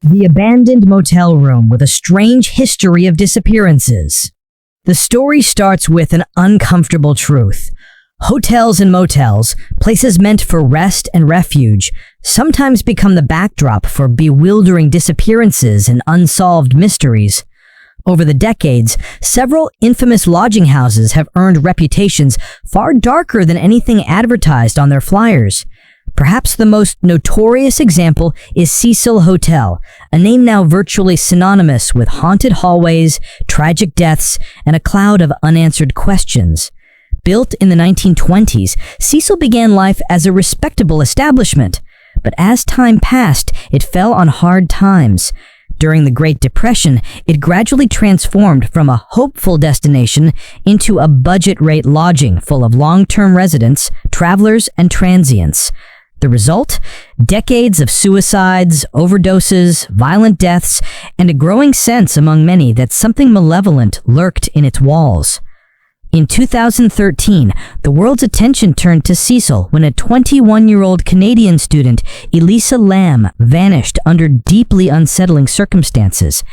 The Abandoned Motel Room with a Strange History of Disappearances. The story starts with an uncomfortable truth. Hotels and motels, places meant for rest and refuge, sometimes become the backdrop for bewildering disappearances and unsolved mysteries. Over the decades, several infamous lodging houses have earned reputations far darker than anything advertised on their flyers. Perhaps the most notorious example is Cecil Hotel, a name now virtually synonymous with haunted hallways, tragic deaths, and a cloud of unanswered questions. Built in the 1920s, Cecil began life as a respectable establishment, but as time passed, it fell on hard times. During the Great Depression, it gradually transformed from a hopeful destination into a budget-rate lodging full of long-term residents, travelers, and transients. The result? Decades of suicides, overdoses, violent deaths, and a growing sense among many that something malevolent lurked in its walls. In 2013, the world's attention turned to Cecil when a 21-year-old Canadian student, Elisa Lam, vanished under deeply unsettling circumstances.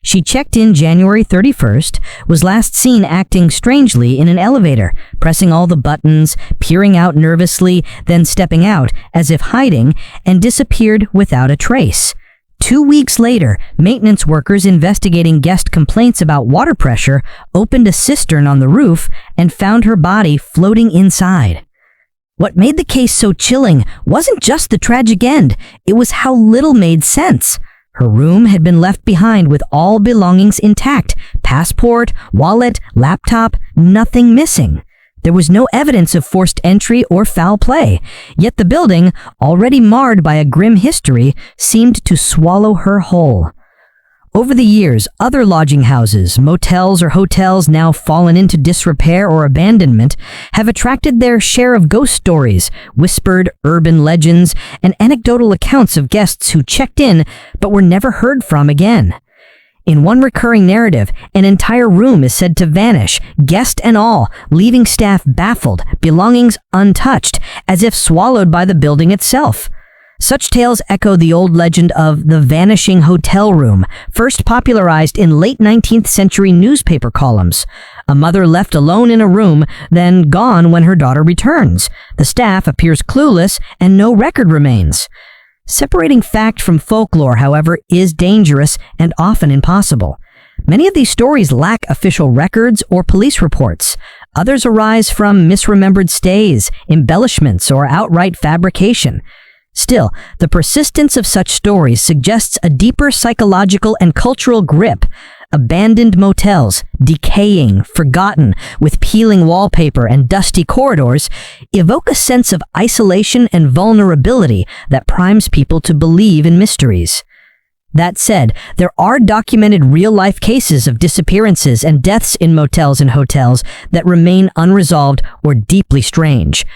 She checked in January 31st, was last seen acting strangely in an elevator, pressing all the buttons, peering out nervously, then stepping out as if hiding, and disappeared without a trace. 2 weeks later, maintenance workers investigating guest complaints about water pressure opened a cistern on the roof and found her body floating inside. What made the case so chilling wasn't just the tragic end, it was how little made sense. Her room had been left behind with all belongings intact, passport, wallet, laptop, nothing missing. There was no evidence of forced entry or foul play, yet the building, already marred by a grim history, seemed to swallow her whole. Over the years, other lodging houses, motels, or hotels now fallen into disrepair or abandonment have attracted their share of ghost stories, whispered urban legends, and anecdotal accounts of guests who checked in but were never heard from again. In one recurring narrative, an entire room is said to vanish, guest and all, leaving staff baffled, belongings untouched, as if swallowed by the building itself. Such tales echo the old legend of the vanishing hotel room, first popularized in late 19th century newspaper columns. A mother left alone in a room, then gone when her daughter returns. The staff appears clueless, and no record remains. Separating fact from folklore, however, is dangerous and often impossible. Many of these stories lack official records or police reports. Others arise from misremembered stays, embellishments, or outright fabrication. Still, the persistence of such stories suggests a deeper psychological and cultural grip. Abandoned motels, decaying, forgotten, with peeling wallpaper and dusty corridors, evoke a sense of isolation and vulnerability that primes people to believe in mysteries. That said, there are documented real-life cases of disappearances and deaths in motels and hotels that remain unresolved or deeply strange.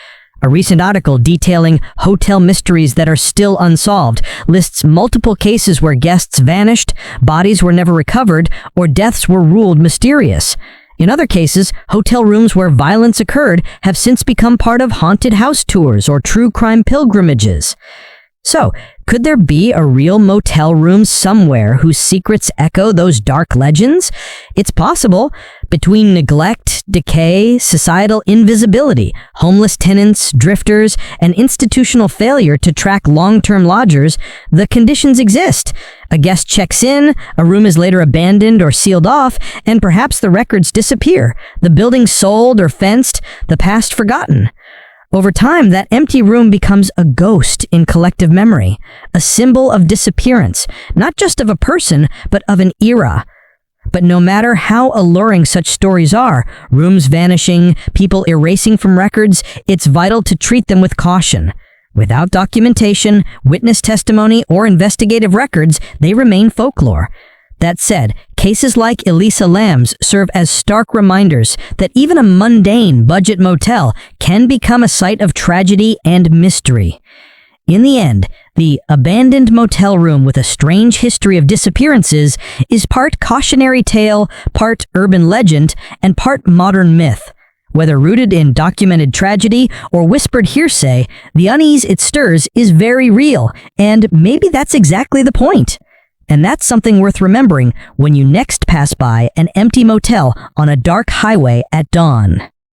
A recent article detailing hotel mysteries that are still unsolved lists multiple cases where guests vanished, bodies were never recovered, or deaths were ruled mysterious. In other cases, hotel rooms where violence occurred have since become part of haunted house tours or true crime pilgrimages. So, could there be a real motel room somewhere whose secrets echo those dark legends? It's possible. Between neglect, decay, societal invisibility, homeless tenants, drifters, and institutional failure to track long-term lodgers, the conditions exist. A guest checks in, a room is later abandoned or sealed off, and perhaps the records disappear, the building sold or fenced, the past forgotten. Over time, that empty room becomes a ghost in collective memory, a symbol of disappearance, not just of a person, but of an era. But no matter how alluring such stories are, rooms vanishing, people erasing from records, it's vital to treat them with caution. Without documentation, witness testimony, or investigative records, they remain folklore. That said, cases like Elisa Lam's serve as stark reminders that even a mundane budget motel can become a site of tragedy and mystery. In the end, the Abandoned Motel Room with a Strange History of Disappearances is part cautionary tale, part urban legend, and part modern myth. Whether rooted in documented tragedy or whispered hearsay, the unease it stirs is very real, and maybe that's exactly the point. And that's something worth remembering when you next pass by an empty motel on a dark highway at dawn.